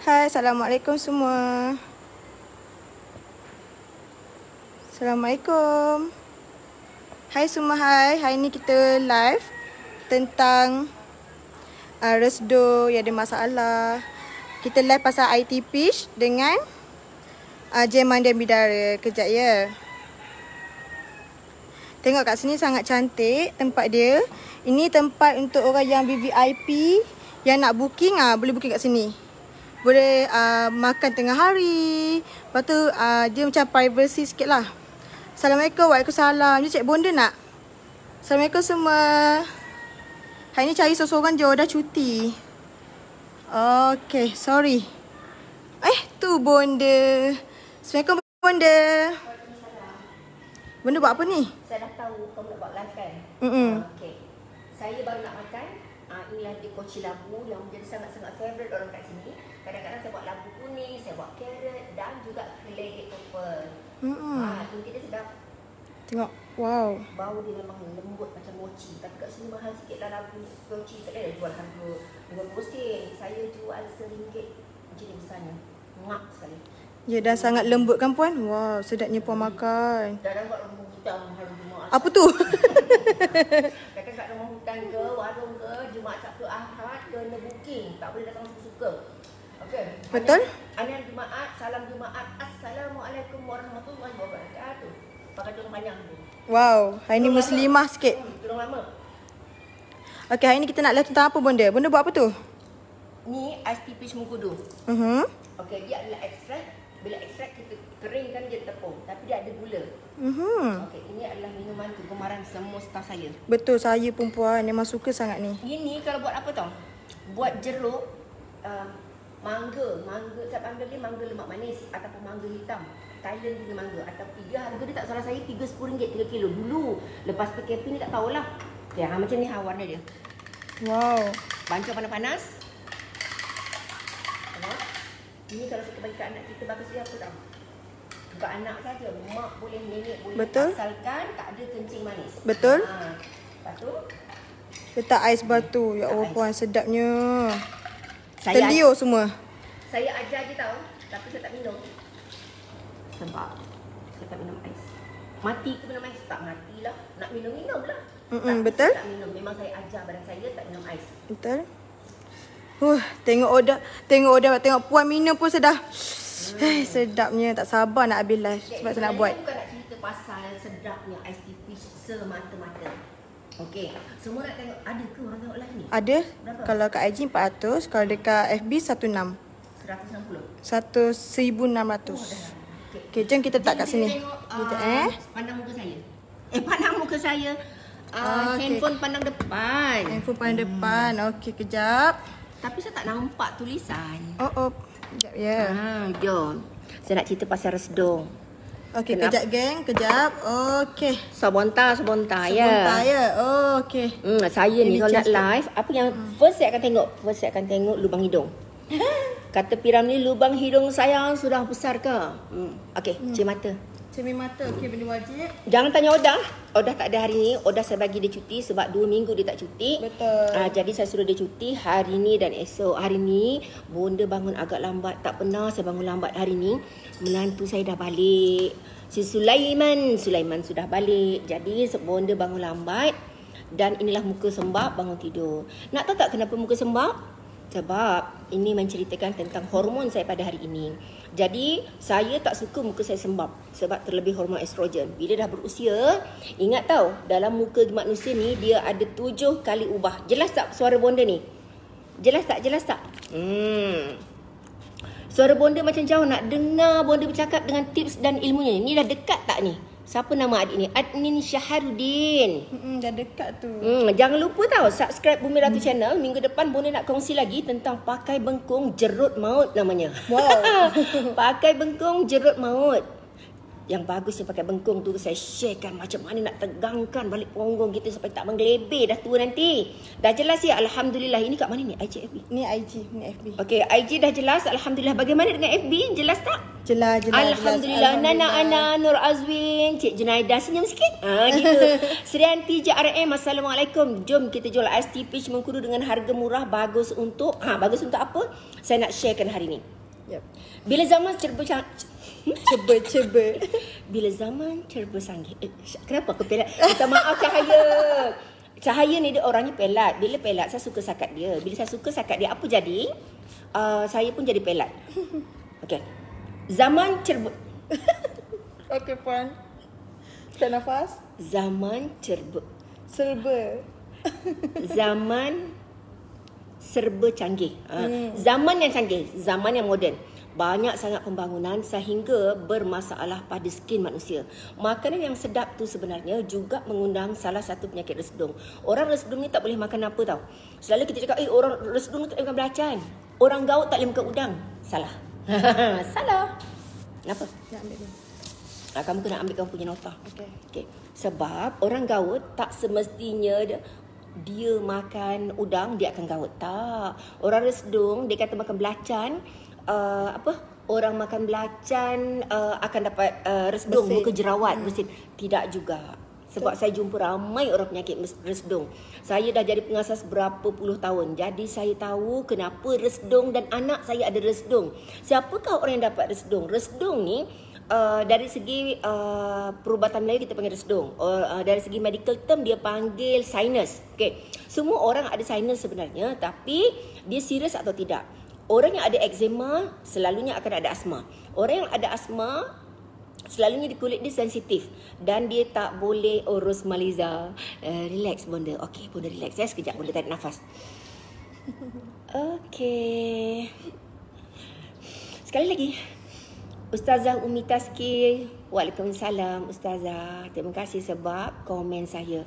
Hai, Assalamualaikum semua. Assalamualaikum. Hai semua, hai. Hari ni kita live tentang resdo yang ada masalah. Kita live pasal IT Peach dengan Jeman dan Bidara. Kejap ya. Tengok kat sini sangat cantik tempat dia. Ini tempat untuk orang yang VVIP yang nak booking, boleh booking kat sini. Boleh makan tengah hari. Lepas tu dia macam privacy sikit lah. Assalamualaikum. Waalaikumsalam. Ni Cik Bonda nak? Assalamualaikum semua. Hari ni cari seseorang je, dah cuti. Okay, sorry. Tu Bonda. Assalamualaikum Bonda. Bonda buat apa ni? Saya dah tahu kamu nak buat live kan? Okay. Saya baru nak makan. Inilah dia koci labu yang menjadi sangat-sangat favourite orang kat sini. Kadang-kadang saya buat labu kuning, saya buat carrot dan juga keledek purple. Mungkin dia sedap. Tengok, wow. Bau dia memang lembut macam mochi. Tapi kat sini mahal sikit lah labu koci. Tak ada jual harga 20 sen. Saya jual RM1 macam ni besarnya. Ngap sekali. Ya, dah sangat lembut kan puan? Wow, sedapnya puan makan. Dah buat rumah hutan hari Jumaat. Apa tu? Kata kat rumah hutan ke, warung ke, Jumaat Sabtu Ahad kena booking. Tak boleh datang suka-suka. Okey. Betul? Anian Jumaat, salam Jumaat. Assalamualaikum warahmatullahi wabarakatuh. Pakai tudung panjang tu. Wow, hari ni muslimah sikit. Tudung lama. Okey, hari ni kita nak live tentang apa Bonda? Bonda buat apa tu? Ni ais tipis mengkudu. Okey, dia adalah ekstrak. Bila ekstrak kita keringkan dia tepung, tapi dia ada gula. Okey, ini adalah minuman kegemaran semua staf saya. Betul, saya perempuan memang suka sangat ni. Ini kalau buat apa tau? Buat jeruk, mangga, saya panggil dia mangga lemak manis ataupun mangga hitam. Thailand punya mangga atau harga dia tak salah saya RM30 3 kilo dulu. Lepas PKP ni tak tahulah. Ya, macam ni warna dia. Wow. Bancuh panas-panas. Ini kalau kita bagi kat anak kita bagus dia apa tau? Bukan anak saja, mak boleh, nenek boleh. Betul. Asalkan tak ada kencing manis. Betul. Lepas tu letak ais batu. Ya Allah puan, sedapnya. Terliur semua. Saya ajar je tau, tapi saya tak minum. Sebab saya tak minum ais. Mati ke minum ais? Tak matilah. Nak minum lah. Betul. Saya tak minum. Memang saya ajar badan saya tak minum ais. Betul. Tengok puan minum pun sedap. Sedapnya, tak sabar nak habis live sebab saya nak buat. Bukan nak cerita pasal sedapnya ais tipis semata-mata. Okey, semua nak tengok, ada ke orang tengok live ni? Ada. Berapa? Kalau kat IG 400, kalau dekat FB 16. 1600. Okey, jom kita letak kat sini. Pandang muka saya. Pandang muka saya. Handphone pandang depan. Handphone pandang depan. Okey, kejap. Tapi saya tak nampak tulisan. Kejap ya. Jom. Saya nak cerita pasal resdung. Okey, kejap geng, kejap. Okey. Sabonta ya. Sabonta ya. Okey. Saya ni kalau nak live, apa yang first saya akan tengok? First saya akan tengok lubang hidung. Kata Piram ni, lubang hidung saya sudah besar ke? Okey, cermin mata. Cermin mata, okey, benda wajib. Jangan tanya Odah. Odah tak ada hari ni. Odah saya bagi dia cuti sebab 2 minggu dia tak cuti. Betul. Jadi saya suruh dia cuti hari ni dan esok. Hari ni Bonda bangun agak lambat. Tak pernah saya bangun lambat hari ni. Menantu saya dah balik. Si Sulaiman sudah balik. Jadi Bonda bangun lambat. Dan inilah muka sembab bangun tidur. Nak tahu tak kenapa muka sembab? Sebab ini menceritakan tentang hormon saya pada hari ini. Jadi saya tak suka muka saya sembab sebab terlebih hormon estrogen. Bila dah berusia, ingat tau, dalam muka manusia ni dia ada 7 kali ubah. Jelas tak suara Bonda ni? Jelas tak? Suara Bonda macam jauh, nak dengar Bonda bercakap dengan tips dan ilmunya. Ni dah dekat tak ni? Siapa nama adik ni? Adnin Syaharuddin. Dah dekat tu. Jangan lupa tau, subscribe Bumi Ratu Channel. Minggu depan Bonda nak kongsi lagi tentang pakai bengkung jerut maut namanya. Wow. Pakai bengkung jerut maut. Yang bagusnya pakai bengkung tu saya sharekan macam mana nak tegangkan balik punggung kita sampai tak menggelebih dah tua nanti. Dah jelas ya, alhamdulillah. Ini kat mana ni? IG, FB? Ni IG, ni FB. Okey, IG dah jelas, alhamdulillah. Bagaimana dengan FB? Jelas tak? Jelas. Alhamdulillah. Nana Ana, Nur Azwin, Cik Junaidah senyum sikit. Gitu. Srianti JRM, Assalamualaikum. Jom kita jual ais tipis mengkudu dengan harga murah, bagus untuk apa? Saya nak sharekan hari ni. Yep. Bila zaman serba Ceba. bila zaman serba canggih. Kenapa aku pelat? Minta maaf Cahaya. Cahaya ni dia orangnya pelat. Bila pelat saya suka sakat dia. Bila saya suka sakat dia, apa jadi? Saya pun jadi pelat. Okey. Zaman serba Okey puan. Tak nafas. Zaman serba Zaman serba canggih. Zaman yang canggih, zaman yang moden. Banyak sangat pembangunan sehingga bermasalah pada skin manusia. Makanan yang sedap tu sebenarnya juga mengundang salah satu penyakit resdung. Orang resdung ni tak boleh makan apa tau. Selalu kita cakap, orang resdung ni tak boleh makan belacan. Orang gaut tak boleh makan udang. Salah. Salah. Kenapa? Nak ambil ni. Kamu kena ambil kamu punya nota. Okey. Sebab orang gaut tak semestinya dia makan udang, dia akan gaut. Tak. Orang resdung, dia kata makan belacan, orang makan belacan akan dapat resdung, muka jerawat, bersin. Tidak juga. Sebab saya jumpa ramai orang penyakit resdung. Saya dah jadi pengasas berapa puluh tahun. Jadi saya tahu kenapa resdung dan anak saya ada resdung. Siapakah orang yang dapat resdung? Resdung ni dari segi perubatan Melayu kita panggil resdung. Dari segi medical term dia panggil sinus. Okay. Semua orang ada sinus sebenarnya, tapi dia serius atau tidak. Orang yang ada eczema selalunya akan ada asma. Orang yang ada asma selalunya di kulit dia sensitif dan dia tak boleh urus Maliza. Relax bonda. Okey, bonda relax. Sekejap bonda tarik nafas. Okey. Sekali lagi. Ustazah Umi Taski. Waalaikumsalam Ustazah. Terima kasih sebab komen saya.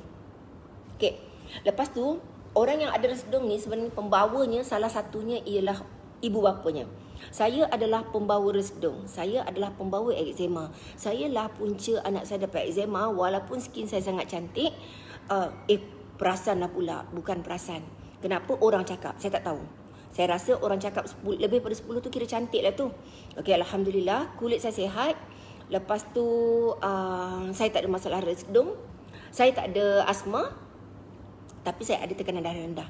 Okey. Lepas tu, orang yang ada resdung ni sebenarnya pembawanya salah satunya ialah ibu bapanya. Saya adalah pembawa resdung. Saya adalah pembawa eczema. Saya lah punca anak saya dapat eczema walaupun skin saya sangat cantik. Perasan lah pula. Bukan perasan. Kenapa orang cakap? Saya tak tahu. Saya rasa orang cakap lebih pada 10 tu kira cantik lah tu. Okey, Alhamdulillah. Kulit saya sihat. Lepas tu saya tak ada masalah resdung. Saya tak ada asma. Tapi saya ada tekanan darah rendah.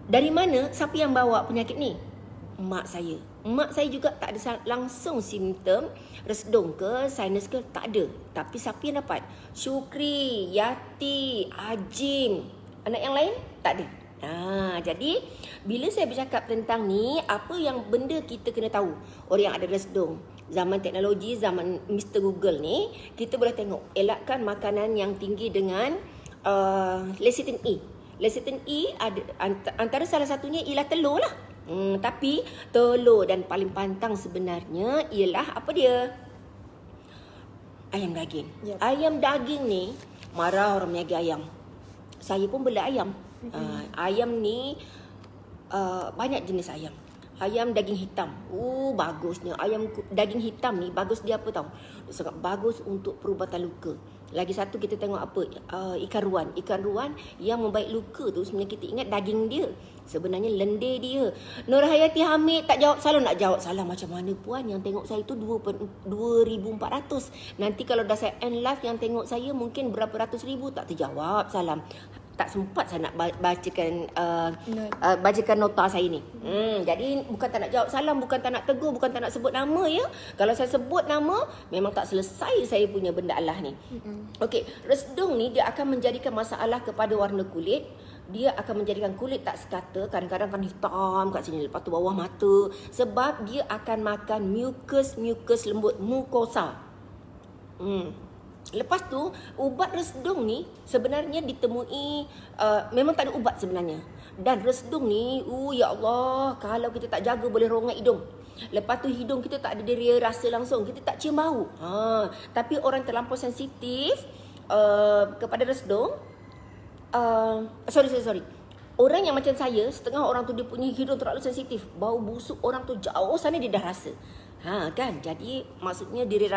Dari mana? Siapa yang bawa penyakit ni? Mak saya. Mak saya juga tak ada langsung simptom resdung ke, sinus ke, tak ada. Tapi siapa yang dapat? Syukri, Yati, Ajim. Anak yang lain? Tak ada. Jadi bila saya bercakap tentang ni, apa yang benda kita kena tahu? Orang yang ada resdung, zaman teknologi, zaman Mr. Google ni, kita boleh tengok elakkan makanan yang tinggi dengan lecithin E. Lecithin E ada antara salah satunya ialah telur lah. Tapi telur dan paling pantang sebenarnya ialah apa dia? Ayam daging. Yep. Ayam daging ni marah orang meniaga ayam. Saya pun bela ayam. Ayam ni banyak jenis ayam. Ayam daging hitam. Bagusnya. Ayam daging hitam ni bagus dia apa tahu? Sangat bagus untuk perubatan luka. Lagi satu kita tengok apa? Ikan ruan. Ikan ruan yang membaik luka tu sebenarnya kita ingat daging dia. Sebenarnya lendir dia. Nur Hayati Hamid tak jawab salah. Nak jawab salah macam mana puan? Yang tengok saya tu 2,400. Nanti kalau dah saya end live yang tengok saya mungkin berapa ratus ribu. Tak terjawab salam. Tak sempat saya nak bacakan nota saya ni. Jadi bukan tak nak jawab salam, bukan tak nak tegur, bukan tak nak sebut nama ya. Kalau saya sebut nama, memang tak selesai saya punya benda Allah ni. Okey, resdung ni dia akan menjadikan masalah kepada warna kulit. Dia akan menjadikan kulit tak sekata, kadang-kadang kan hitam kat sini, lepas tu bawah mata. Sebab dia akan makan mucus lembut, mukosa. Lepas tu, ubat resdung ni sebenarnya ditemui, memang tak ada ubat sebenarnya. Dan resdung ni, ya Allah, kalau kita tak jaga boleh rongak hidung. Lepas tu hidung kita tak ada dia rasa langsung, kita tak cium bau. Tapi orang terlampau sensitif kepada resdung, sorry. Orang yang macam saya, setengah orang tu dia punya hidung terlalu sensitif. Bau busuk orang tu jauh sana dia dah rasa. Kan, jadi maksudnya diri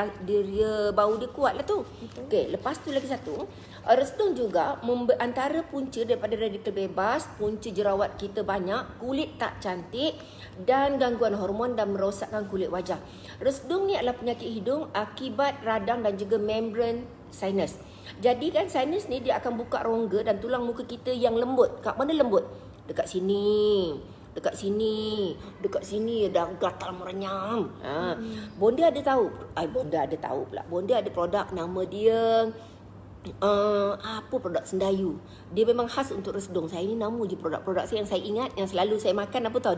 bau dia kuat lah tu. Okey, lepas tu lagi satu, resdung juga antara punca daripada radikal bebas, punca jerawat kita banyak, kulit tak cantik dan gangguan hormon dan merosakkan kulit wajah. Resdung ni adalah penyakit hidung akibat radang dan juga membran sinus. Jadi kan sinus ni dia akan buka rongga dan tulang muka kita yang lembut. Kat mana lembut? Dekat sini. dekat sini dah gatal merenyam. Bonda ada tahu. Bonda ada produk nama dia apa produk Sendayu. Dia memang khas untuk resdung. Saya ni nama je produk-produk saya yang saya ingat, yang selalu saya makan apa tahu,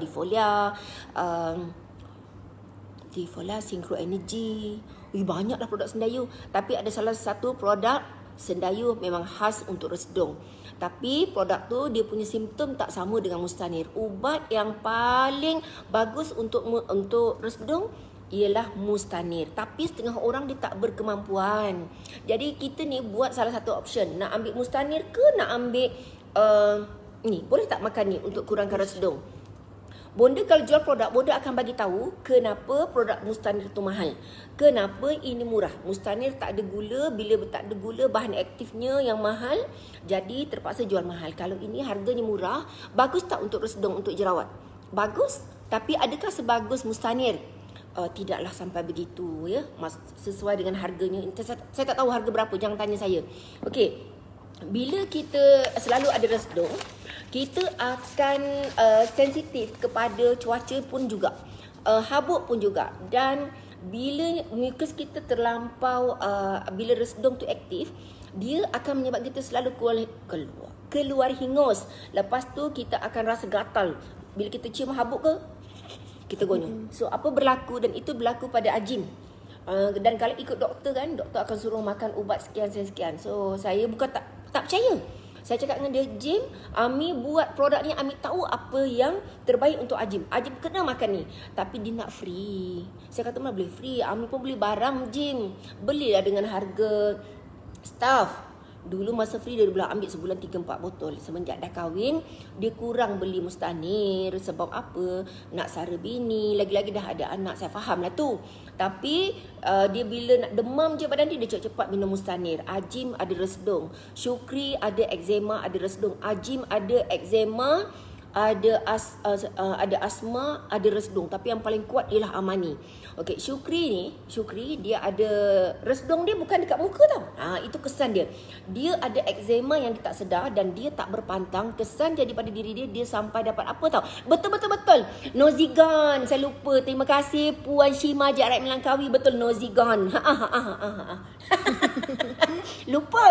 Difolia, Synchro Energy. Banyaklah produk Sendayu. Tapi ada salah satu produk Sendayu memang khas untuk resdung. Tapi produk tu dia punya simptom tak sama dengan Mustanir. Ubat yang paling bagus untuk resdung ialah Mustanir. Tapi setengah orang dia tak berkemampuan. Jadi kita ni buat salah satu option. Nak ambil Mustanir ke nak ambil ni, boleh tak makan ni untuk kurangkan resdung? Bonda kalau jual produk, Bonda akan bagi tahu kenapa produk Mustanir tu mahal. Kenapa ini murah. Mustanir tak ada gula, bila tak ada gula bahan aktifnya yang mahal, jadi terpaksa jual mahal. Kalau ini harganya murah, bagus tak untuk resdung, untuk jerawat? Bagus. Tapi adakah sebagus Mustanir? Tidaklah sampai begitu ya, sesuai dengan harganya. Saya tak tahu harga berapa, jangan tanya saya. Okey, bila kita selalu ada resdung, kita akan sensitif kepada cuaca pun juga, habuk pun juga. Dan bila mukus kita terlampau, bila resdung tu aktif, dia akan menyebabkan kita selalu keluar hingus. Lepas tu kita akan rasa gatal. Bila kita cium habuk ke, kita gonyol. So apa berlaku, dan itu berlaku pada Ajim. Dan kalau ikut doktor kan, doktor akan suruh makan ubat sekian. So saya bukan tak percaya. Saya cakap dengan dia, Jim, Ami buat produk ni, Ami tahu apa yang terbaik untuk Ajim. Ajim kena makan ni. Tapi dia nak free. Saya kata, mana boleh free? Ami pun beli barang, Jim. Belilah dengan harga staff. Dulu masa free dia bilang ambil sebulan 3-4 botol. Semenjak dah kahwin, dia kurang beli Mustanir. Sebab apa? Nak sara bini. Lagi-lagi dah ada anak. Saya faham lah tu. Tapi dia bila nak demam je badan dia cepat-cepat minum Mustanir. Ajim ada resdung. Syukri ada eczema, ada resdung. Ajim ada eczema, ada asma, ada resdung. Tapi yang paling kuat ialah Amani. Okey, Syukri dia ada resdung, dia bukan dekat muka tau. Itu kesan dia. Dia ada eczema yang dia tak sedar dan dia tak berpantang. Kesan jadi pada diri dia sampai dapat apa tau? Betul. Nozigan. Saya lupa. Terima kasih Puan Shima Jarak Melangkawi. Betul, Nozigan. Lupa.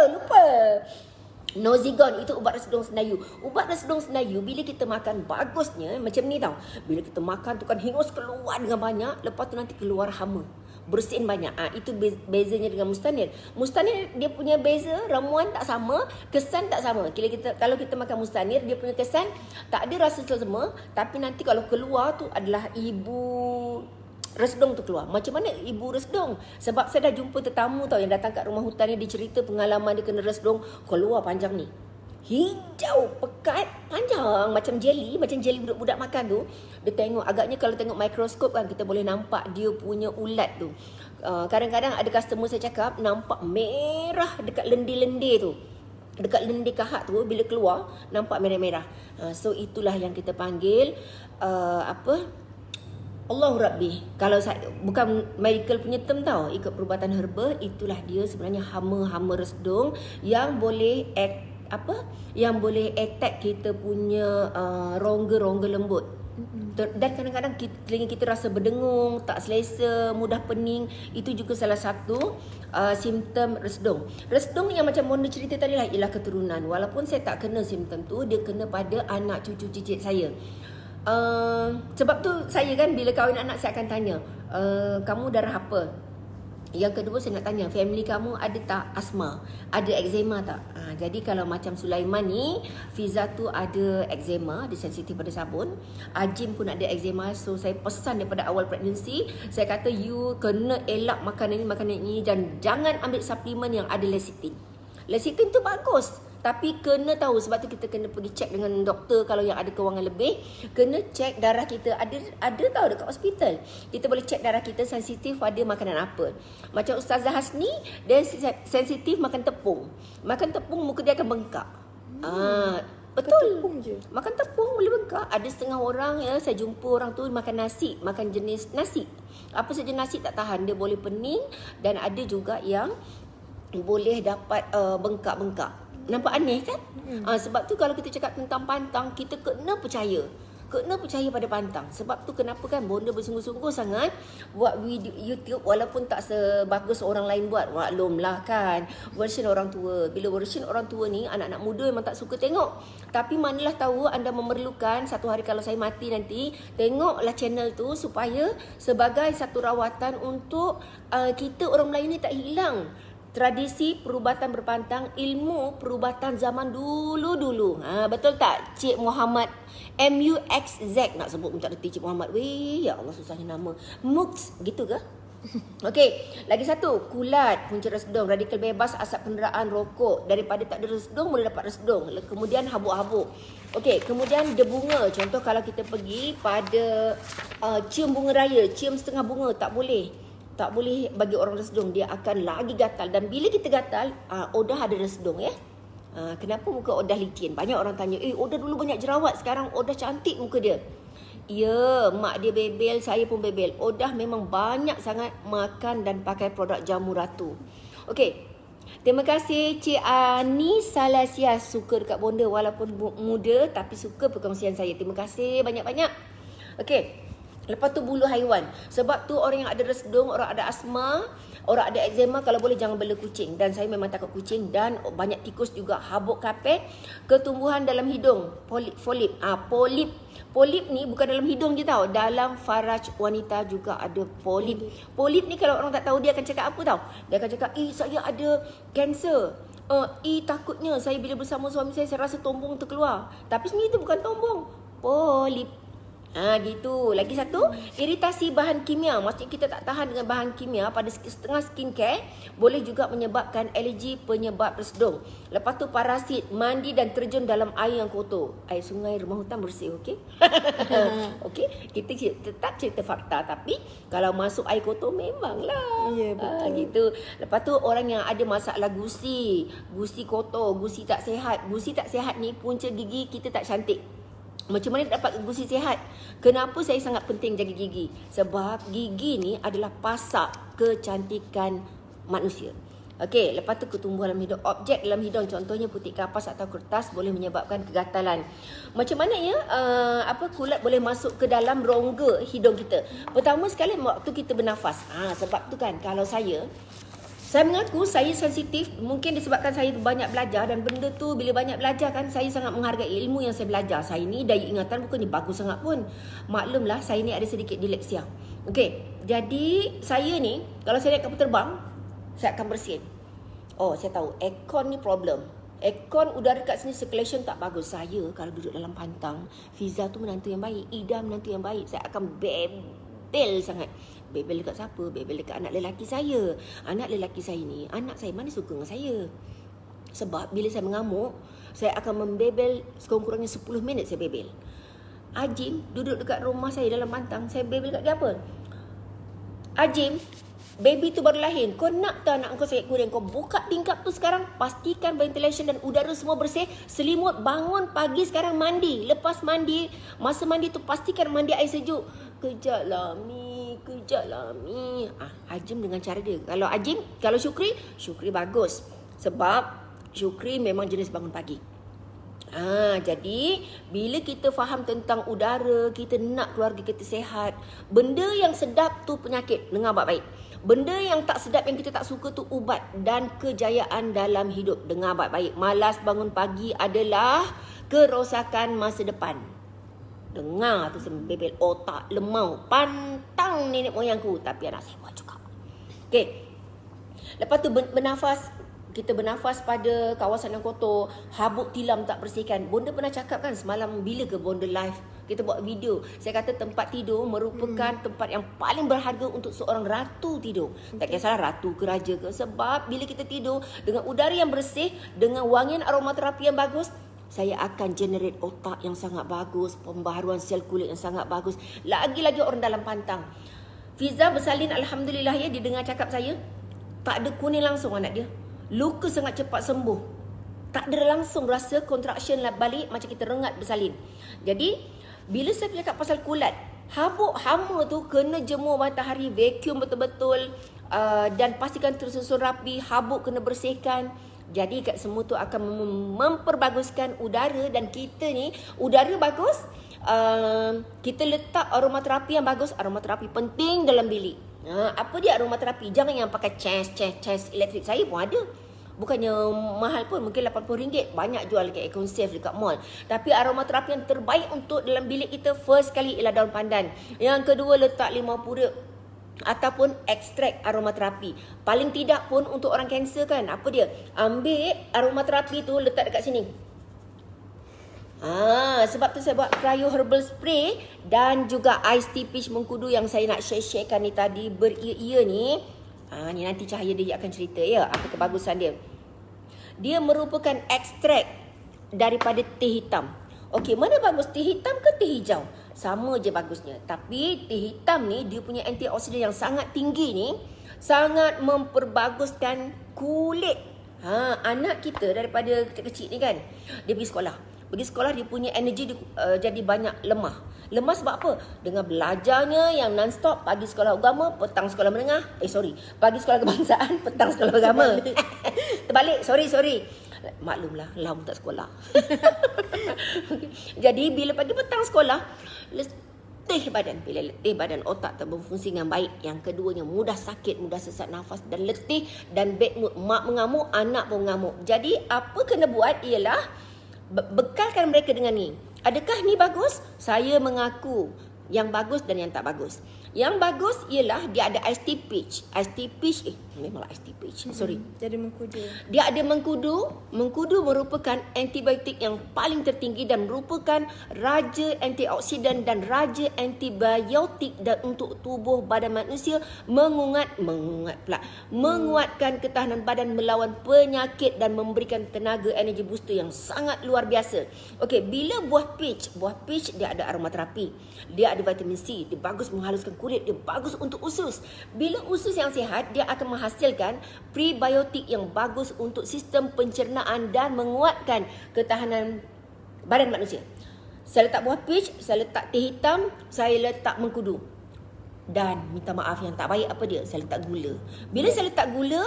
Nozigon itu ubat resdung Sendayu. Ubat resdung Sendayu bila kita makan, bagusnya macam ni tau. Bila kita makan tu kan hingus keluar dengan banyak, lepas tu nanti keluar hama. Bersin banyak. Itu bezanya dengan Mustanir. Mustanir dia punya beza, ramuan tak sama, kesan tak sama. Kalau kita makan Mustanir, dia punya kesan tak ada rasa selesema, tapi nanti kalau keluar tu adalah ibu resdung tu keluar. Macam mana ibu resdung? Sebab saya dah jumpa tetamu tau yang datang kat rumah hutan ni, dia cerita pengalaman dia kena resdung, keluar panjang ni. Hijau, pekat, panjang macam jeli budak-budak makan tu. Dia tengok, agaknya kalau tengok mikroskop kan kita boleh nampak dia punya ulat tu. Kadang-kadang ada customer saya cakap nampak merah dekat lendir-lendir tu. Dekat lendir kahak tu bila keluar nampak merah-merah. So itulah yang kita panggil Allahu Rabbi. Kalau saya bukan medical punya term tau, ikut perubatan herbal, itulah dia sebenarnya hama resdung yang boleh attack kita punya rongga-rongga lembut. Dan kadang-kadang telinga kita rasa berdengung, tak selesa, mudah pening. Itu juga salah satu simptom resdung. Resdung yang macam Bonda cerita tadi lah ialah keturunan. Walaupun saya tak kena simptom tu, dia kena pada anak cucu cicit saya. Sebab tu saya kan bila kahwin anak saya akan tanya, kamu darah apa? Yang kedua saya nak tanya, family kamu ada tak asma? Ada eczema tak? Jadi kalau macam Sulaiman ni, Fiza tu ada eczema, dia sensitif pada sabun. Ajim pun ada eczema. So saya pesan daripada awal pregnancy, saya kata you kena elak makanan ini dan jangan ambil suplemen yang ada lecithin. Lecithin tu bagus, tapi kena tahu. Sebab tu kita kena pergi cek dengan doktor. Kalau yang ada kewangan lebih, kena cek darah kita. Ada tahu dekat hospital. Kita boleh cek darah kita sensitif pada makanan apa. Macam Ustazah Hasni, dia sensitif makan tepung. Makan tepung muka dia akan bengkak. Betul. Makan tepung boleh bengkak. Ada setengah orang ya, saya jumpa orang tu makan nasi, makan jenis nasi. Apa saja nasi tak tahan, dia boleh pening. Dan ada juga yang boleh dapat bengkak-bengkak. Nampak aneh kan? Sebab tu kalau kita cakap tentang pantang, kita kena percaya. Kena percaya pada pantang. Sebab tu kenapa kan bonda bersungguh-sungguh sangat buat video YouTube walaupun tak sebagus orang lain buat. Maklumlah kan, version orang tua. Bila version orang tua ni, anak-anak muda memang tak suka tengok. Tapi manalah tahu anda memerlukan satu hari kalau saya mati nanti, tengoklah channel tu supaya sebagai satu rawatan untuk kita orang Melayu ni tak hilang tradisi perubatan berpantang, ilmu perubatan zaman dulu-dulu. Betul tak? Cik Muhammad MUXZ, nak sebut pun tak reti Cik Muhammad. Weh, ya Allah susahnya nama. MUX, gitu ke? Okey, lagi satu, kulat, punca resdung, radikal bebas asap kenderaan, rokok. Daripada tak ada resdung, boleh dapat resdung. Kemudian habuk-habuk. Okey, kemudian debunga. Contoh kalau kita pergi pada cium bunga raya, cium setengah bunga, tak boleh. Tak boleh bagi orang resdung, dia akan lagi gatal. Dan bila kita gatal, Odah ada resdung ya. Kenapa muka Odah licin? Banyak orang tanya, Odah dulu banyak jerawat, sekarang Odah cantik muka dia. Ya, mak dia bebel, saya pun bebel. Odah memang banyak sangat makan dan pakai produk jamu ratu. Okey, terima kasih Cik Ani Salasia, suka dekat bonda walaupun muda tapi suka perkongsian saya. Terima kasih banyak-banyak. Okey. Lepas tu bulu haiwan. Sebab tu orang yang ada resdung, orang ada asma, orang ada eczema, kalau boleh jangan bela kucing. Dan saya memang takut kucing. Dan banyak tikus juga. Habuk kapet, ketumbuhan dalam hidung, polip. Polip ni bukan dalam hidung je tau. Dalam faraj wanita juga ada polip. Polip ni kalau orang tak tahu, dia akan cakap apa tau? Dia akan cakap, saya ada kanser. Takutnya saya bila bersama suami saya rasa tombong terkeluar. Tapi sebenarnya itu bukan tombong, polip. Gitu. Lagi satu, iritasi bahan kimia. Maksudnya kita tak tahan dengan bahan kimia pada setengah skincare, boleh juga menyebabkan alergi penyebab resdung. Lepas tu parasit, mandi dan terjun dalam air yang kotor. Air sungai, rumah hutan bersih, okey? Okey, kita tetap cerita fakta, tapi kalau masuk air kotor memanglah. Ya, betul. Gitu. Lepas tu orang yang ada masalah gusi kotor, gusi tak sihat. Gusi tak sihat ni punca gigi kita tak cantik. Macam mana dapat gusi sihat? Kenapa saya sangat penting jaga gigi? Sebab gigi ni adalah pasak kecantikan manusia. Okey, lepas tu ketumbuhan dalam hidung. Objek dalam hidung, contohnya putih kapas atau kertas, boleh menyebabkan kegatalan. Macam mana ya kulat boleh masuk ke dalam rongga hidung kita? Pertama sekali waktu kita bernafas. Sebab tu kan kalau saya mengaku saya sensitif, mungkin disebabkan saya banyak belajar, dan benda tu bila banyak belajar kan, saya sangat menghargai ilmu yang saya belajar. Saya ni daya ingatan bukannya bagus sangat pun. Maklumlah saya ni ada sedikit dileksia. Okey, jadi saya ni kalau saya naik kapal terbang, saya akan bersin. Saya tahu aircon ni problem. Aircon udara kat sini circulation tak bagus. Saya kalau duduk dalam pantang, Fiza tu menantu yang baik, Ida menantu yang baik, saya akan bebel sangat. Bebel dekat siapa? Bebel dekat anak lelaki saya. Anak lelaki saya ni, anak saya mana suka dengan saya. Sebab bila saya mengamuk, saya akan membebel sekurang-kurangnya 10 minit saya bebel. Ajim duduk dekat rumah saya dalam pantang, saya bebel kat dia apa? Ajim, baby tu baru lahir. Kau nak tak anak kau sakit kuring? Kau buka tingkap tu sekarang, pastikan ventilation dan udara semua bersih. Selimut, bangun pagi sekarang mandi. Lepas mandi, masa mandi tu pastikan mandi air sejuk. Kejap lah Mi. Ajim dengan cara dia. Kalau Ajim, kalau Syukri bagus. Sebab Syukri memang jenis bangun pagi. Jadi bila kita faham tentang udara, kita nak keluarga kita sihat. Benda yang sedap tu penyakit, dengar baik-baik. Benda yang tak sedap, yang kita tak suka tu ubat dan kejayaan dalam hidup. Dengar baik-baik. Malas bangun pagi adalah kerosakan masa depan. Dengar tu sembebel, otak lemau, pantang nenek moyangku. Tapi anak saya buat juga. Okey. Lepas tu bernafas. Kita bernafas pada kawasan yang kotor, habuk tilam tak bersihkan. Bonda pernah cakap kan semalam, bila ke Bonda live kita buat video, saya kata tempat tidur merupakan tempat yang paling berharga untuk seorang ratu tidur. Tak kisahlah ratu ke raja ke. Sebab bila kita tidur dengan udara yang bersih, dengan wangian aromaterapi yang bagus, saya akan generate otak yang sangat bagus, pembaharuan sel kulit yang sangat bagus. Lagi-lagi orang dalam pantang. Fiza bersalin, alhamdulillah ya, dia dengar cakap saya. Tak ada kuning langsung anak dia. Luka sangat cepat sembuh. Tak ada langsung rasa contraction balik macam kita rengat bersalin. Jadi, bila saya cakap pasal kulat, habuk hama tu kena jemur matahari, vacuum betul-betul, dan pastikan tersusun rapi, habuk kena bersihkan. Jadi kat semua tu akan memperbaguskan udara, dan kita ni udara bagus, kita letak aromaterapi yang bagus. Aromaterapi penting dalam bilik. Apa dia aromaterapi? Jangan yang pakai cas elektrik. Saya pun ada. Bukannya mahal pun, mungkin RM80. Banyak jual dekat Econ Safe dekat mall. Tapi aromaterapi yang terbaik untuk dalam bilik kita first kali ialah daun pandan. Yang kedua letak limau purut ataupun ekstrak aromaterapi. Paling tidak pun untuk orang kanser kan, apa dia? Ambil aromaterapi tu letak dekat sini. Sebab tu saya buat cryo herbal spray dan juga iced tea peach mengkudu yang saya nak sharekan ni tadi beria-ia ni. Ni nanti Cahaya dia akan cerita ya apa kebagusan dia. Dia merupakan ekstrak daripada teh hitam. Okey, mana bagus teh hitam ke teh hijau? Sama je bagusnya. Tapi teh hitam ni dia punya antioksidan yang sangat tinggi ni sangat memperbaguskan kulit. Anak kita daripada kecil-kecil ni kan, dia pergi sekolah. Pergi sekolah dia punya energi jadi banyak lemah. Lemah sebab apa? Dengan belajarnya yang non-stop. Pagi sekolah agama, petang sekolah menengah. Pagi sekolah kebangsaan, petang sekolah agama. Terbalik. Sorry. Maklumlah, lama tak sekolah. Jadi bila pagi petang sekolah, letih badan. Bila letih badan, otak tak berfungsi dengan baik. Yang keduanya mudah sakit, mudah sesak nafas dan letih dan bad mood. Mak mengamuk, anak pun mengamuk. Jadi apa kena buat ialah bekalkan mereka dengan ni. Adakah ni bagus? Saya mengaku yang bagus dan yang tak bagus. Yang bagus ialah dia ada iced tea peach. Iced tea peach, memanglah iced tea peach. Sorry. Jadi mengkudu. Dia ada mengkudu. Mengkudu merupakan antibiotik yang paling tertinggi dan merupakan raja antioksidan dan raja antibiotik dan untuk tubuh badan manusia menguatkan ketahanan badan melawan penyakit dan memberikan tenaga energi booster yang sangat luar biasa. Okey, bila buah peach dia ada aromaterapi. Dia ada vitamin C, dia bagus menghaluskan kulit, dia bagus untuk usus. Bila usus yang sihat, dia akan menghasilkan prebiotik yang bagus untuk sistem pencernaan dan menguatkan ketahanan badan manusia. Saya letak buah peach, saya letak teh hitam, saya letak mengkudu. Dan minta maaf yang tak baik apa dia? Saya letak gula. Bila saya letak gula,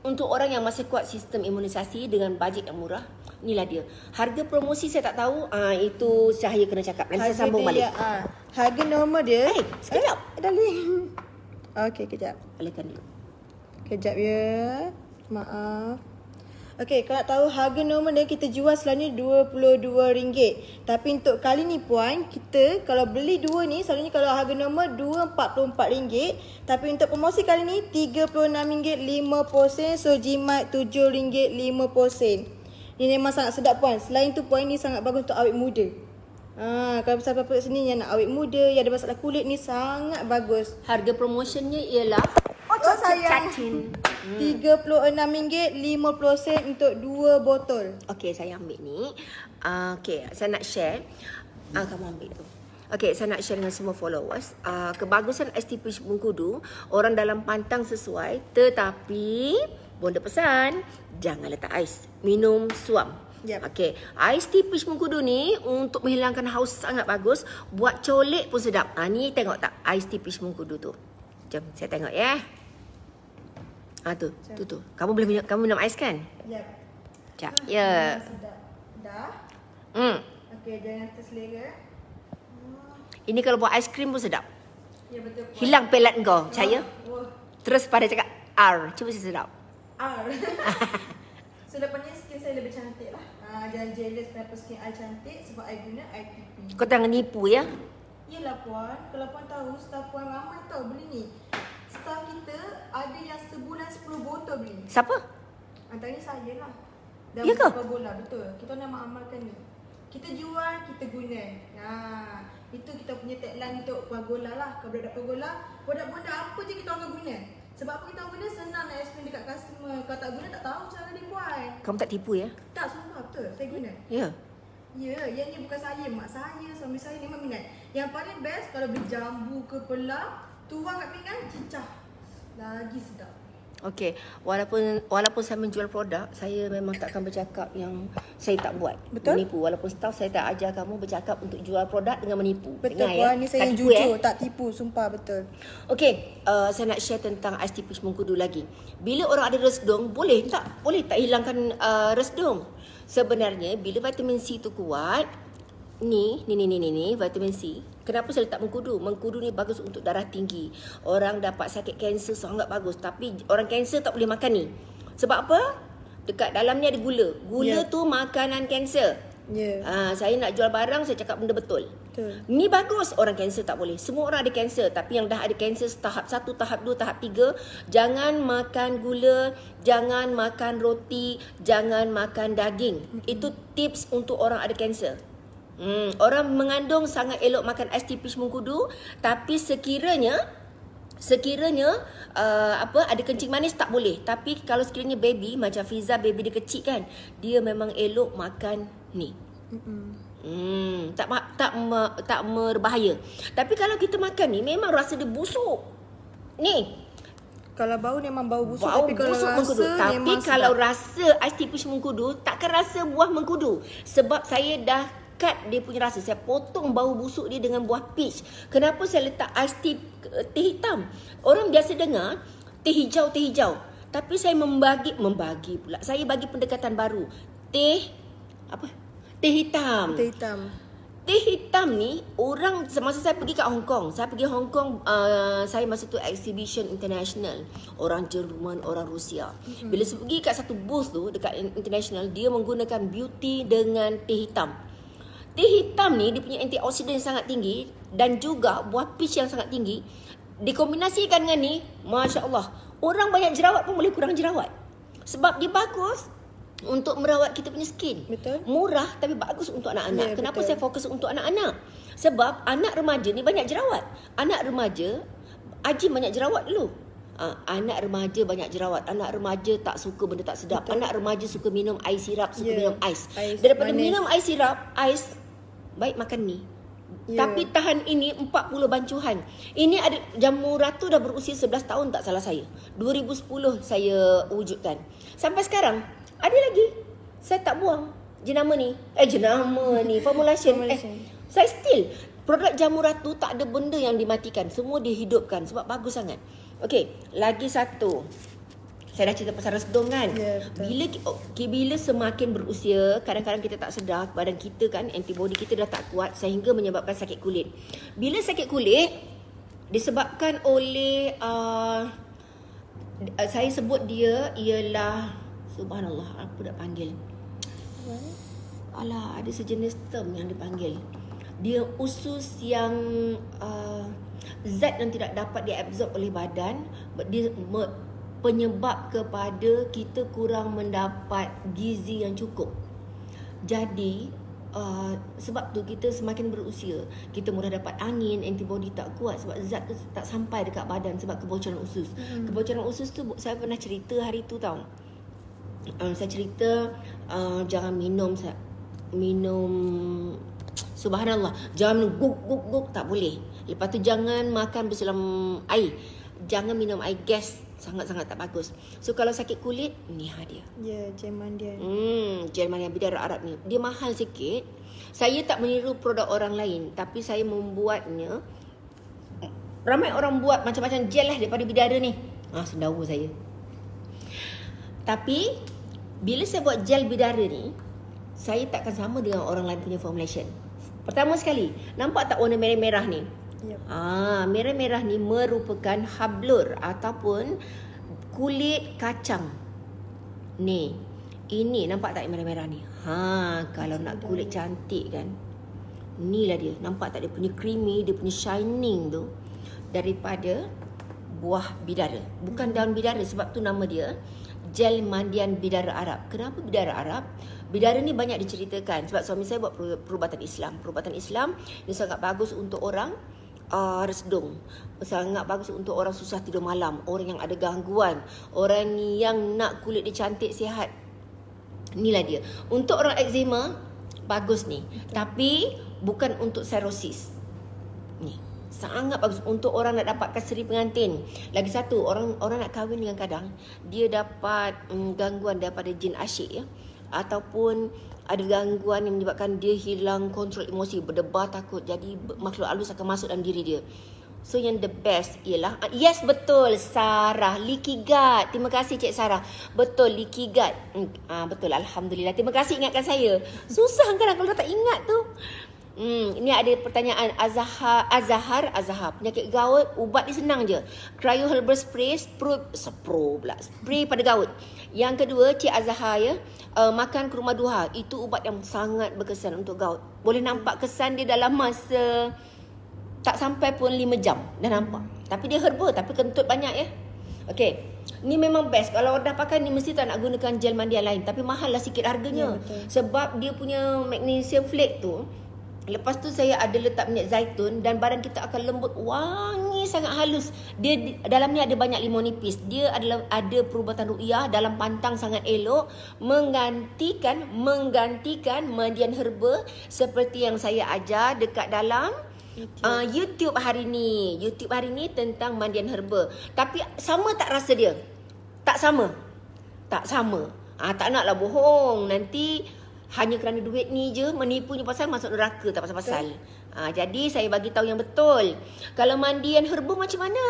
untuk orang yang masih kuat sistem imunisasi dengan bajet yang murah, inilah dia. Harga promosi saya tak tahu. Itu Cahaya kena cakap. Nanti saya sambung balik. Harga normal dia. Sekejap. Darling. Okey, kejap. Alihkan dulu. Kejap ya. Maaf. Okey, kalau nak tahu harga normal dia kita jual selalunya RM22. Tapi untuk kali ni puan, kita kalau beli dua ni selalunya kalau harga normal RM244. Tapi untuk promosi kali ni RM36.50. So jimat RM7.50. Ni memang sangat sedap puan. Selain tu puan, ni sangat bagus untuk awet muda. Kalau pasal apa sini yang nak awet muda, yang ada masalah kulit ni sangat bagus. Harga promotionnya ialah sayang. RM36.50 untuk 2 botol. Okey, saya ambil ni. Okey, saya nak share. Kamu ambil tu. Okey, saya nak share dengan semua followers. Kebagusan iced tea peach mengkudu, orang dalam pantang sesuai, tetapi bonda pesan, jangan letak ais. Minum suam. Yep. Okey, iced tea peach mengkudu ni untuk menghilangkan haus sangat bagus. Buat colek pun sedap. Ni tengok tak iced tea peach mengkudu tu. Jom, saya tengok ya. Tu. Kamu boleh minum, kamu minum ais kan? Yep. Sekejap. Ya. Sedap. Dah. Okey, jangan terselera. Ini kalau buat aiskrim pun sedap. Ya, betul. Hilang pelat kau, percaya? Terus pada cakap R. Cuba sedap. R. So lepas skin saya lebih cantik lah. Jangan jealous kenapa skin I cantik sebab I guna ITP. Kau jangan nipu ya. Yelah puan, kalau puan tahu staff puan ramai tahu beli ni. Staff kita ada yang sebulan 10 botol beli. Siapa? Antaranya saya lah. Dan Ya ke? Pergola, betul. Kita nak amalkan ni. Kita jual, kita guna. Itu kita punya tagline untuk Pergola lah. Kalau budak Pergola, produk-produk apa je kita orang guna. Sebab apa kita orang guna senang nak explain dekat customer. Kalau tak guna tak tahu cara dia puan. Kamu tak tipu ya? Tak, sumpah betul. Saya guna. Ya. Ya, yang ni bukan saya, mak saya, suami saya memang minat. Yang paling best kalau beli jambu ke pelang, tuang kat pinggan, cicah. Lagi sedap. Okey, walaupun saya menjual produk, saya memang takkan bercakap yang saya tak buat. Betul. Menipu. Walaupun staff saya tak ajar kamu bercakap untuk jual produk dengan menipu. Betul Dengar, puan, ni saya tak tipu, jujur, tak tipu, sumpah betul. Okey, saya nak share tentang iced tea peach mengkudu lagi. Bila orang ada resdung, boleh tak hilangkan resdung? Sebenarnya bila vitamin C tu kuat, Ni, vitamin C. Kenapa saya letak mengkudu? Mengkudu ni bagus untuk darah tinggi. Orang dapat sakit kanser sangat bagus. Tapi orang kanser tak boleh makan ni. Sebab apa? Dekat dalam ni ada gula. Gula tu makanan kanser. Saya nak jual barang, saya cakap benda betul. Ni bagus, orang kanser tak boleh. Semua orang ada kanser. Tapi yang dah ada kanser tahap 1, tahap 2, tahap 3, jangan makan gula, jangan makan roti, jangan makan daging. Itu tips untuk orang ada kanser. Orang mengandung sangat elok makan ais tipis mengkudu, tapi sekiranya ada kencing manis tak boleh. Tapi kalau sekiranya baby, macam Fiza, baby dia kecil kan, dia memang elok makan ni. Tak berbahaya. Tapi kalau kita makan ni memang rasa dia busuk. Ni kalau bau memang bau busuk, bau tapi kalau busuk rasa mengkudu. Tapi kalau rasa ais tipis mengkudu, takkan rasa buah mengkudu. Sebab saya dah cut dia punya rasa. Saya potong bau busuk dia dengan buah peach. Kenapa saya letak ais teh hitam? Orang biasa dengar teh hijau. Tapi saya membagi pula. Saya bagi pendekatan baru. Teh hitam. Teh hitam ni orang, semasa saya pergi kat Hong Kong. Saya pergi Hong Kong, saya masa tu exhibition international. Orang Jerman, orang Rusia. Bila saya pergi kat satu booth tu dekat international, dia menggunakan beauty dengan teh hitam. Teh hitam ni dia punya antioksidan yang sangat tinggi dan juga buah peach yang sangat tinggi. Dikombinasikan dengan ni, Masya Allah, orang banyak jerawat pun boleh kurang jerawat. Sebab dia bagus untuk merawat kita punya skin. Betul. Murah tapi bagus untuk anak-anak. Kenapa saya fokus untuk anak-anak? Sebab anak remaja ni banyak jerawat. Anak remaja, Ajim banyak jerawat dulu. Anak remaja banyak jerawat. Anak remaja tak suka benda tak sedap. Anak remaja suka minum ais sirap, suka minum ais. Daripada manis. Minum ais sirap, baik makan ni. Tapi tahan ini 40 bancuhan. Ini ada jamu ratu dah berusia 11 tahun tak salah saya. 2010 saya wujudkan. Sampai sekarang ada lagi. Saya tak buang jenama ni. Formulation. Saya still produk jamu ratu tak ada benda yang dimatikan. Semua dihidupkan sebab bagus sangat. Okey, lagi satu. Saya dah cerita pasal resdung kan. Bila semakin berusia, kadang-kadang kita tak sedar badan kita kan, antibody kita dah tak kuat sehingga menyebabkan sakit kulit. Bila sakit kulit disebabkan oleh saya sebut dia ialah, subhanallah, apa nak panggil? Ada sejenis term yang dipanggil. Dia usus yang zat yang tidak dapat diabsorb oleh badan. Dia penyebab kepada kita kurang mendapat gizi yang cukup. Jadi sebab tu kita semakin berusia, kita mudah dapat angin, antibody tak kuat sebab zat tu tak sampai dekat badan sebab kebocoran usus. Kebocoran usus tu saya pernah cerita hari tu tau. Saya cerita jangan minum subhanallah, jangan minum guk tak boleh. Lepas tu jangan makan berselam air. Jangan minum air gas, sangat-sangat tak bagus. So kalau sakit kulit, ni dia. Gel mandian. Gel mandian bidara Arab ni. Dia mahal sikit. Saya tak meniru produk orang lain, tapi saya membuatnya. Ramai orang buat macam-macam gel lah daripada bidara ni. Sendawa saya. Tapi bila saya buat gel bidara ni, saya takkan sama dengan orang lain punya formulation. Pertama sekali, nampak tak warna merah-merah ni? Merah-merah ni merupakan hablur ataupun kulit kacang. Ni, ini nampak tak merah-merah ni? Kalau nak kulit cantik kan, inilah dia. Nampak tak dia punya creamy, dia punya shining tu daripada buah bidara. Bukan daun bidara, sebab tu nama dia gel mandian bidara Arab. Kenapa bidara Arab? Bidara ni banyak diceritakan sebab suami saya buat perubatan Islam. Perubatan Islam ni sangat bagus untuk orang resdung, sangat bagus untuk orang susah tidur malam, orang yang ada gangguan, orang yang nak kulit dia cantik, sihat. Inilah dia. Untuk orang eczema bagus ni. Tapi bukan untuk cirrhosis. Ni sangat bagus untuk orang nak dapatkan seri pengantin. Lagi satu, orang nak kahwin dengan kadang dia dapat gangguan daripada jin asyik ya, ataupun ada gangguan yang menyebabkan dia hilang kontrol emosi, berdebar takut, jadi makhluk halus akan masuk dalam diri dia. So yang the best ialah, yes betul Sarah, Leaky Gut. Terima kasih Cik Sarah. Betul, Leaky Gut. Betul, alhamdulillah. Terima kasih ingatkan saya. Susah kadang kalau tak ingat tu. Ini ada pertanyaan Azhar. Penyakit gout, ubat dia senang je. Cryo Herbal Spray, spray pada gout. Yang kedua, Cik Azhar ya, makan kurma duha. Itu ubat yang sangat berkesan untuk gout. Boleh nampak kesan dia dalam masa tak sampai pun 5 jam dah nampak. Tapi dia herba, tapi kentut banyak ya. Okey. Ni memang best. Kalau dah pakai ni mesti tak nak gunakan gel mandi yang lain. Tapi mahal lah sikit harganya. Ya, sebab dia punya magnesium flake tu, lepas tu saya ada letak minyak zaitun dan badan kita akan lembut, wangi, sangat halus. Dia dalam ni ada banyak limau nipis. Dia ada perubatan ruqyah dalam pantang, sangat elok, menggantikan mandian herba seperti yang saya ajar dekat dalam YouTube hari ni. YouTube hari ni tentang mandian herba. Tapi sama tak rasa dia? Tak sama. Tak naklah bohong. Nanti hanya kerana duit ni je, menipunya pasal masuk neraka tak pasal-pasal. Jadi saya bagi tahu yang betul. Kalau mandian herba macam mana?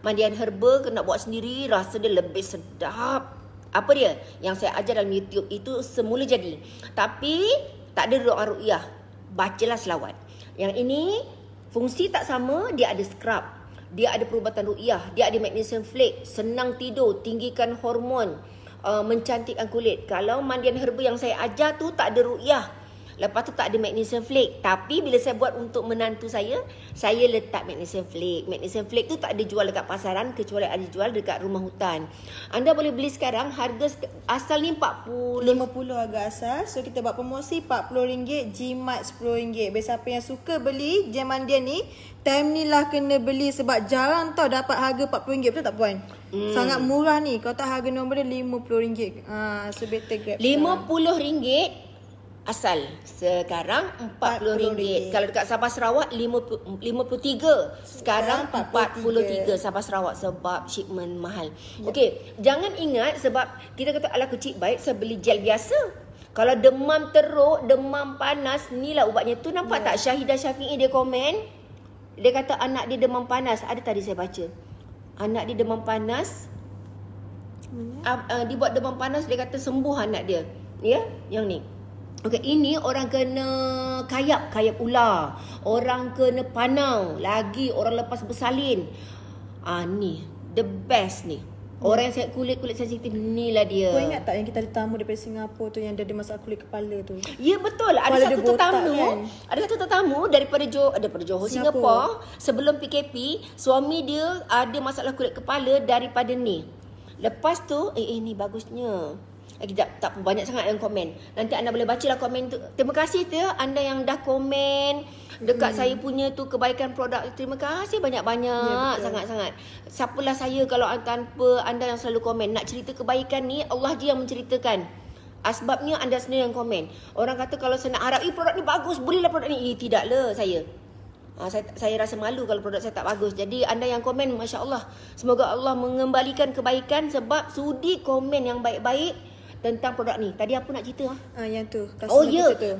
Mandian herba kena buat sendiri, rasa dia lebih sedap. Apa dia? Yang saya ajar dalam YouTube itu semula jadi. Tapi tak ada doa ruqyah. Bacalah selawat. Yang ini fungsi tak sama, dia ada scrub, dia ada perubatan ruqyah, dia ada magnesium flake, senang tidur, tinggikan hormon, mencantikkan kulit. Kalau mandian herba yang saya ajar tu tak ada ruqyah, lepas tu tak ada magnesium flake. Tapi bila saya buat untuk menantu saya letak magnesium flake. Magnesium flake tu tak ada jual dekat pasaran kecuali ada jual dekat rumah hutan. Anda boleh beli sekarang, harga asal ni 50 harga asal. So kita buat promosi RM40, Jimat RM10. Bagi siapa yang suka beli gel mandian ni, time ni lah kena beli sebab jarang tau dapat harga RM40. Betul tak puan? Sangat murah ni. Kalau tak harga nombor dia RM50. So better grab. RM50 asal. Sekarang RM40. Kalau dekat Sabah Sarawak 53. Sekarang 43 Sabah Sarawak sebab shipment mahal. Okey, jangan ingat sebab kita kata ala kecil baik saya beli gel biasa. Kalau demam teruk, demam panas, inilah ubatnya tu. Nampak tak Syahidah Syafi'i dia komen? Dia kata anak dia demam panas. Ada tadi saya baca. Anak dia demam panas. Dia buat demam panas, dia kata sembuh anak dia. Ya, yang ni. Okey, ini orang kena kayap ular. Orang kena panau. Lagi orang lepas bersalin. Ni the best ni. Orang yang kulit sensitif ni lah dia. Kau ingat tak yang kita ada tamu daripada Singapura tu yang dia ada masalah kulit kepala tu? Ya betul. Ada satu tetamu kan? Ada satu tetamu daripada Johor, Singapura. Sebelum PKP, suami dia ada masalah kulit kepala daripada ni. Lepas tu ni bagusnya. Kejap, tak banyak sangat yang komen. Nanti anda boleh bacalah komen tu. Terima kasih tu anda yang dah komen dekat saya punya tu kebaikan produk. Terima kasih banyak-banyak, sangat-sangat. Siapalah saya kalau tanpa anda yang selalu komen. Nak cerita kebaikan ni Allah je yang menceritakan. Sebabnya anda sendiri yang komen. Orang kata kalau saya nak harap produk ni bagus, belilah produk ni. Tidaklah saya. Saya rasa malu kalau produk saya tak bagus. Jadi anda yang komen, Masya Allah, semoga Allah mengembalikan kebaikan sebab sudi komen yang baik-baik tentang produk ni. Tadi apa nak cerita? Yang tu.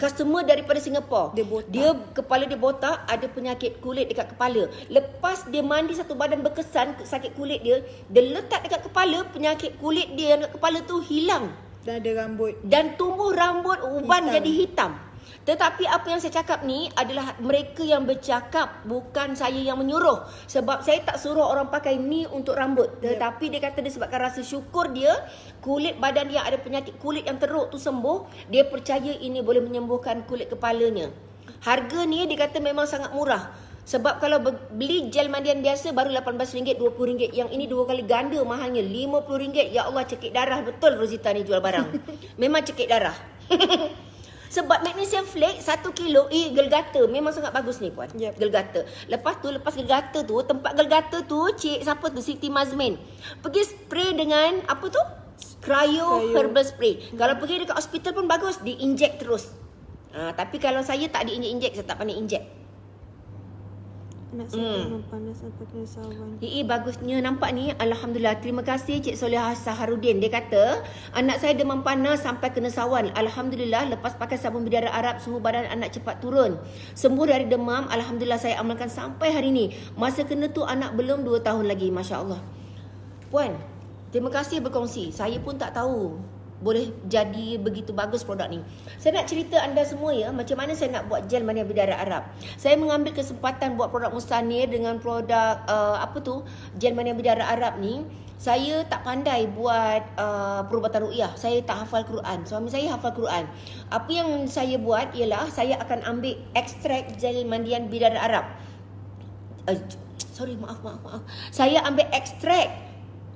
Customer daripada Singapura. Dia kepala dia botak, ada penyakit kulit dekat kepala. Lepas dia mandi satu badan berkesan sakit kulit dia letak dekat kepala, penyakit kulit dia dekat kepala tu hilang. Dan ada rambut. Dan tumbuh rambut uban jadi hitam. Tetapi apa yang saya cakap ni adalah mereka yang bercakap, bukan saya yang menyuruh. Sebab saya tak suruh orang pakai ni untuk rambut. Tetapi dia kata disebabkan rasa syukur dia, kulit badan dia ada penyakit kulit yang teruk tu sembuh. Dia percaya ini boleh menyembuhkan kulit kepalanya. Harga ni dia kata memang sangat murah. Sebab kalau beli gel mandian biasa baru RM18, RM20. Yang ini 2 kali ganda mahalnya, RM50. Ya Allah, cekik darah betul Rosita ni jual barang. Memang cekik darah. Sebab magnesium flake 1 kilo, Gelgata memang sangat bagus ni puan. Gelgata. Lepas Gelgata tu, tempat Gelgata tu, siapa tu? Siti Mazmin. Pergi spray dengan apa tu? Cryo Herbal Spray. Kalau pergi dekat hospital pun bagus, di-inject terus. Tapi kalau saya tak di-inject, saya tak pandai inject. Nak demam panas apa kena sawan. Bagusnya nampak ni. Alhamdulillah. Terima kasih Cik Solehah Saharudin. Dia kata anak saya demam panas sampai kena sawan. Alhamdulillah lepas pakai sabun bidara Arab suhu badan anak cepat turun. Sembuh dari demam. Alhamdulillah saya amalkan sampai hari ni. Masa kena tu anak belum 2 tahun lagi. Masya Allah. Puan, terima kasih berkongsi. Saya pun tak tahu boleh jadi begitu bagus produk ni. Saya nak cerita anda semua ya, macam mana saya nak buat gel mani bidara Arab. Saya mengambil kesempatan buat produk Mustanir dengan produk gel mani bidara Arab ni. Saya tak pandai buat perubatan ruqyah. Saya tak hafal Quran. Suami saya hafal Quran. Apa yang saya buat ialah saya akan ambil ekstrak gel mandian bidara Arab. Maaf. Saya ambil ekstrak.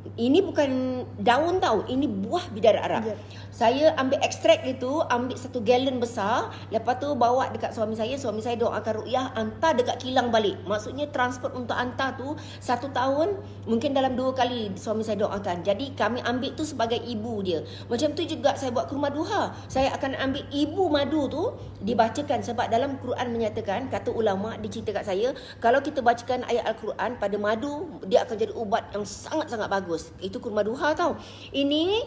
Ini bukan daun tau, ini buah bidara Arab. Saya ambil ekstrak itu, ambil 1 galon besar, lepas tu bawa dekat suami saya doakan ruqyah, hantar dekat kilang balik. Maksudnya transport untuk hantar tu 1 tahun, mungkin dalam 2 kali suami saya doakan. Jadi kami ambil tu sebagai ibu dia. Macam tu juga saya buat kurma duha. Saya akan ambil ibu madu tu, dibacakan. Sebab dalam Quran menyatakan, kata ulama, dicerita kat saya, kalau kita bacakan ayat Al-Quran pada madu, dia akan jadi ubat yang sangat-sangat bagus. Itu kurma duha tau. Ini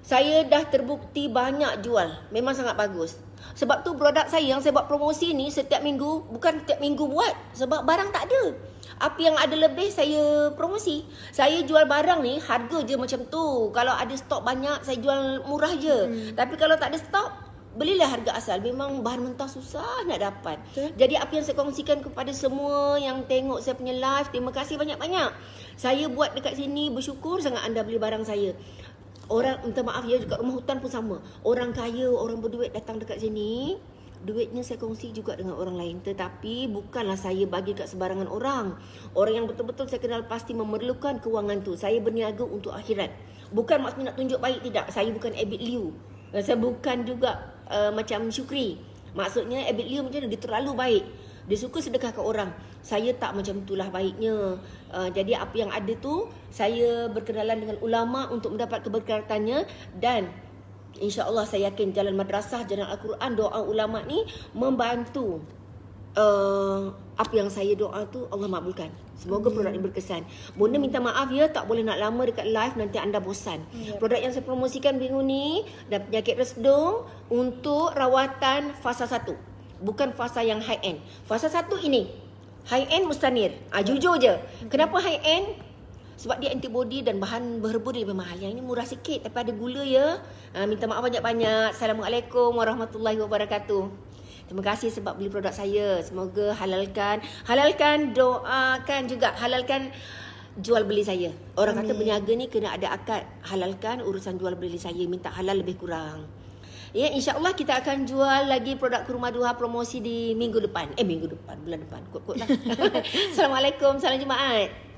saya dah terbukti banyak jual. Memang sangat bagus. Sebab tu produk saya yang saya buat promosi ni setiap minggu, bukan setiap minggu buat. Sebab barang tak ada. Apa yang ada lebih saya promosi. Saya jual barang ni harga je macam tu. Kalau ada stok banyak saya jual murah je. Tapi kalau tak ada stok, belilah harga asal. Memang bahan mentah susah nak dapat. Jadi apa yang saya kongsikan kepada semua yang tengok saya punya live, terima kasih banyak-banyak. Saya buat dekat sini, bersyukur sangat anda beli barang saya. Orang, minta maaf ya, dekat rumah hutan pun sama. Orang kaya, orang berduit datang dekat sini, duitnya saya kongsi juga dengan orang lain. Tetapi bukanlah saya bagi kat sebarangan orang. Orang yang betul-betul saya kenal pasti memerlukan kewangan tu. Saya berniaga untuk akhirat. Bukan maksudnya nak tunjuk baik, tidak. Saya bukan Abid Liu. Saya bukan juga macam Syukri. Maksudnya Abid Liu macam dia terlalu baik. Dia suka sedekah ke orang. Saya tak macam itulah baiknya. Jadi apa yang ada tu, saya berkenalan dengan ulama untuk mendapat keberkatannya. Dan insya-Allah saya yakin jalan madrasah, jalan Al-Quran, doa ulama ni membantu apa yang saya doa tu Allah makbulkan. Semoga produk ini berkesan. Bunda minta maaf ya, tak boleh nak lama dekat live, nanti anda bosan. Produk yang saya promosikan minggu ni dan penyakit resdung untuk rawatan fasa 1. Bukan fasa yang high end. Fasa 1 ini high end Mustanir. Jujur je. Kenapa high end? Sebab dia antibody dan bahan berherba dia lebih mahal. Yang ini murah sikit tapi ada gula ya. Minta maaf banyak-banyak. Assalamualaikum warahmatullahi wabarakatuh. Terima kasih sebab beli produk saya. Semoga halalkan, doakan juga, halalkan jual beli saya. Orang kata berniaga ni kena ada akad. Halalkan urusan jual beli saya. Minta halal lebih kurang. Ya, insya-Allah kita akan jual lagi produk kurma duha promosi di minggu depan. Bulan depan. Kot-kot lah. Assalamualaikum, salam Jumaat.